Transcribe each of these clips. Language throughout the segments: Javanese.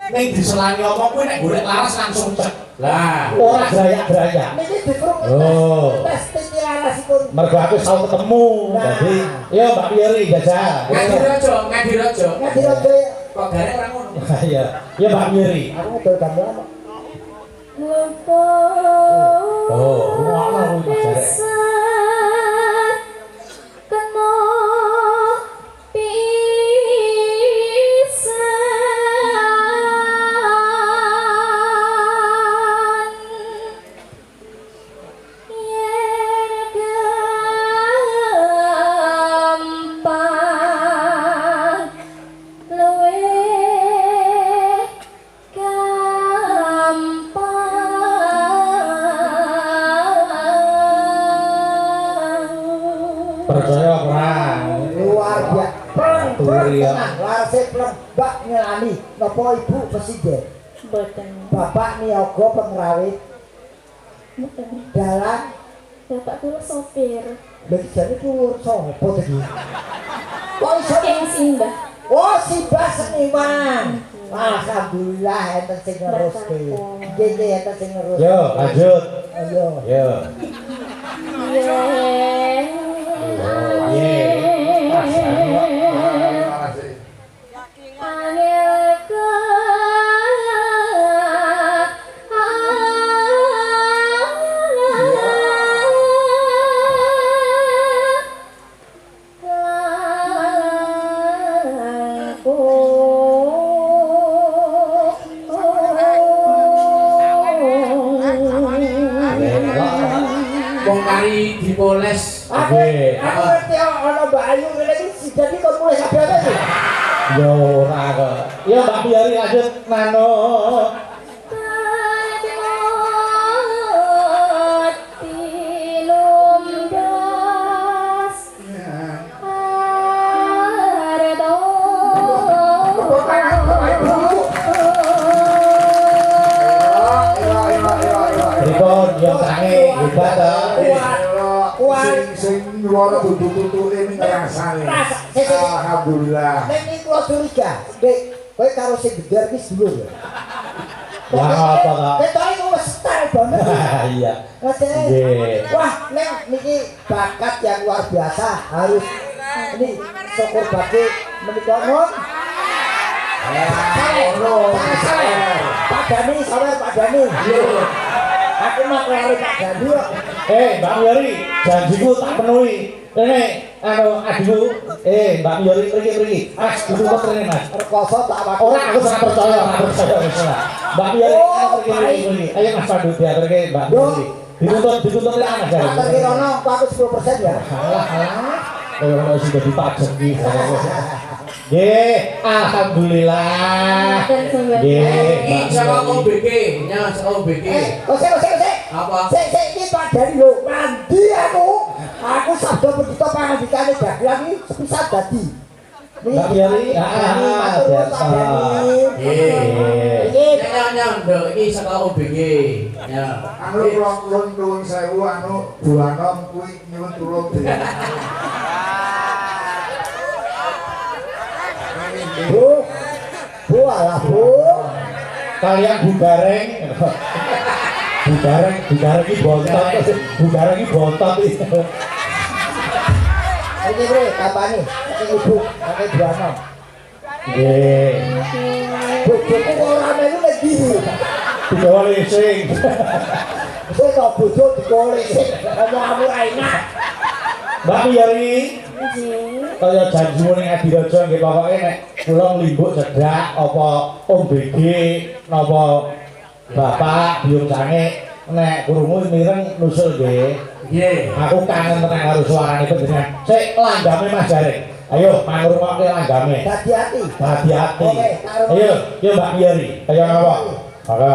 ning diselangi apa kuwi nek golek laras langsung cek. Lah, ora grayak-grayak. Niki dikruk. Oh. Tes iki larasipun. Mergo aku tau ketemu. Dadi, yo Mbak Yeri jajal. Ngadirojo. Ngadirojo. Kok garek ora ngono. Iya. Yo Mbak Yeri. Aku ngedol gamelan. Oh, ngono kuwi Mas Jarek. Percaya perang luar biasa perang larase plebak ngelani napa ibu presiden Boten. bapak niaga pengrawit Boten. dalan Bapak kula sopir. lagi jane tulur sapa tadi kok iso Gengsi, Mbah. oh si Mbah seniman alhamdulillah enten sing neruske nggih enten sing nerus yo lanjut ayo yo Wong kari dipoles. aku ngerti ana Mbak Ayu ngene iki sijane kok mulai kabeh iki yo ora kok. Yo Mbak Yeri lanjut nano. Sing nyuwara dudu-duduke ning rasane. Alhamdulillah. nek iki kula curiga Dek kowe karo sing gedar iki dulur ya Lah apa kok? ketoke kok wis style banget Iya. Nggih. Wah, Neng niki bakat yang luar biasa harus ini syukur bakti menika nun. Pak Dani, sawer Pak Dani. Aku mah karo Pak Dani kok. Mbak Yeri, janjiku tak penuhi. Rene, adikku. Mbak Yeri pergi. Mas, ditutup rene, Mas. Rekoso tak apa. Ora aku sangat percaya. Mbak Yeri, pergi. Ayo Mas Pandu dia pergi, Mbak Yeri. Ditutup lah Mas. Tak kira-kira aku 10% ya. Alah. Kalau sudah dipajak gitu. Alhamdulillah. Iki saka OBG, nya saka OBG. Kose. Apa? Sik iki Pak Dani lho, mandi aku. Aku sabda pendito pangandikane dagelan iki sepisah dadi. Mbak Yeri, biasa. Nya nduk iki saka OBG. Ya. Anu kula nuwun sewu anu Bu Anom kuwi nyuwun tulung dhewe. Bu alah Bu. Kalian Bu Gareng iki bontot. Bu Gareng iki bontot iki. Ini bre, kampanye. Ini ibu, pakai buana. Nggih. Bojoku kok ora melu nek ndi. Digawa lesing. Wis kok bojo digolek. Omongmu ra enak. Mbak Yeri, kaya janjimu ning Adirojo nggih pokoke nek kula nglimbuk cedhak apa Om BG napa Bapak biung sange nek krungu mireng nusul nggih. Nggih. Aku kangen tenan karo suarane panjenengan. Sik langgame Mas Jarek. Ayo mangrungokke langgame. Hati-hati. Hati-hati. Oke, Ayo, yo Mbak Yeri. Kaya ngapa? Maka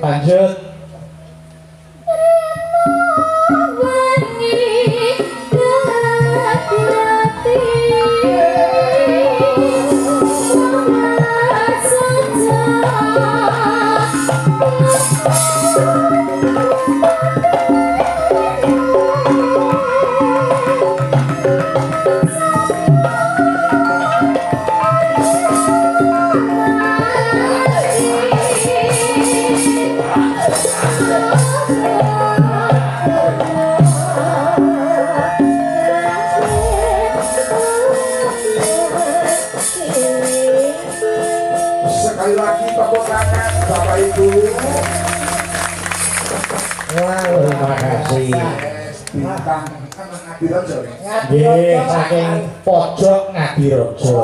Lanjut. Sekali lagi tepuk tangan Bapak Ibu. Terima kasih. Bintang Ngadirojo. Nggih, saking pojok Ngadirojo.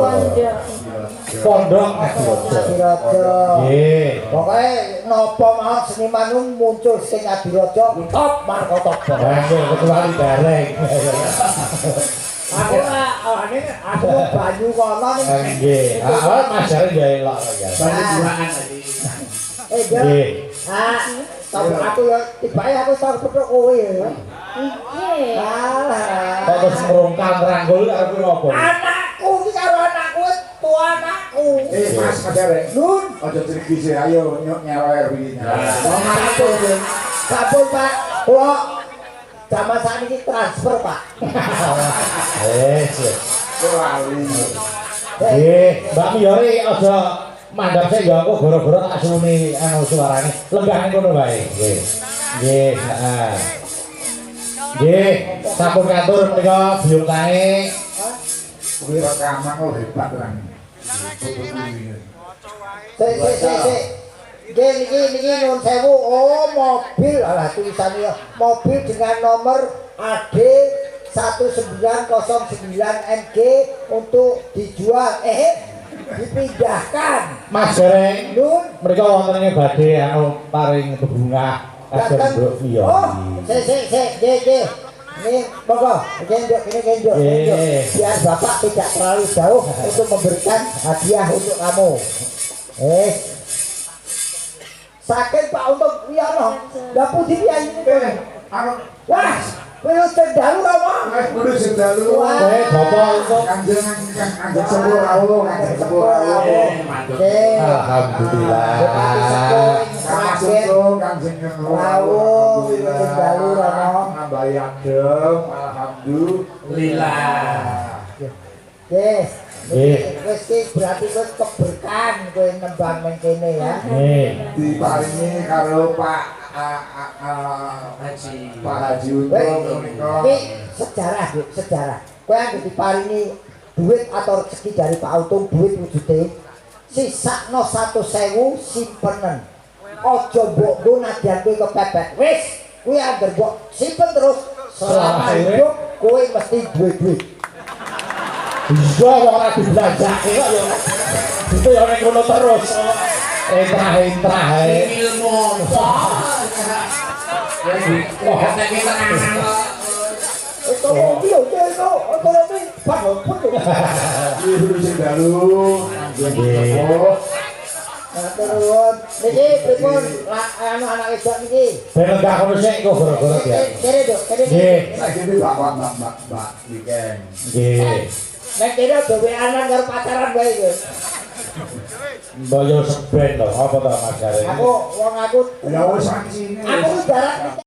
Pondok Ngadirojo. Ngadirojo. Nggih. Pokoknya nopo mau seniman nu muncul sing Ngadirojo top marko top. Nggih, kecuali dereng. Aku banyu kono ning. Nggih. Awal Mas Jare gawe elok ya. Banyak jualan tadi. Jo. Nggih. Tapi aku ya tiba-tiba aku tahu petuk kowe ya. Nggih. Alah. Kok terus merungkang ranggul karo kuwi opo? Anakku iki karo anakku tua anakku. Mas Kadare. Nun, Ojo triki sih, ayo nyok nyawer begini. sampun Pak. Kula zaman saat ini transfer Pak. Wis. Lali. Nggih, Mbak Miyori aja mandhap sik ya kok gara-gara tak suwuni anu suarane. Lenggah ngono wae. Nggih. Nggih, heeh. Nggih, sampun katur menika biyutane. Kuwi rekaman lo hebat kan. Sik. Niki nun sewu. Oh, mobil. Alah tulisannya ya. Mobil dengan nomor AD 1909 NG untuk dijual. Dipindahkan. Mas Jare, Nun. mereka wonten ing badhe anu paring bebungah kagem Mbok Miyori. Oh, sik. Ini monggo, ini genjok. Biar Bapak tidak terlalu jauh untuk memberikan hadiah untuk kamu. Sakit Pak untuk Wiono. Lah putih piye ini? Anu, Wah, kowe cendalu ra, Pak? wes kudu sedalu. Bapak untuk Kanjeng sepuluh rawuh, kanjeng sepuluh rawuh. alhamdulillah. Sama susu kanjeng Rawuh, sedalu Rono. nambahi adem, alhamdulillah. Yes. Nggih. Wis iki berarti wis keberkahan kowe nembang ning kene ya. Nggih. Diparingi karo Pak Haji Untung menika. Ini sejarah. Kowe anggere diparingi duit atau rezeki dari Pak Untung, duit wujude sisakno 100.000 simpenen. Aja mbok nggo nadyan kowe kepepet. Wis, kuwi anggere mbok simpen terus selama hidup kowe mesti duwe duit. Iya wong ora dibelanjake kok ya. Itu ya nek ngono terus. Entrah ae. Ilmu. Wah, nek kita nang Ekonomi yo kene, ekonomi pun. Kudu sedalu. Nggih. Turun. Niki pripun anu anak wedok niki? Ben enggak kono sik kok gara-gara ya. Kene Dok, kene. Nggih. Saiki iki Mbak weekend. Nggih. Nek kene dhewe anak karo pacaran wae iki. Mbok yo seben lho, apa to Mas Jare? Aku wong aku Ya wis saksi ini. aku jarak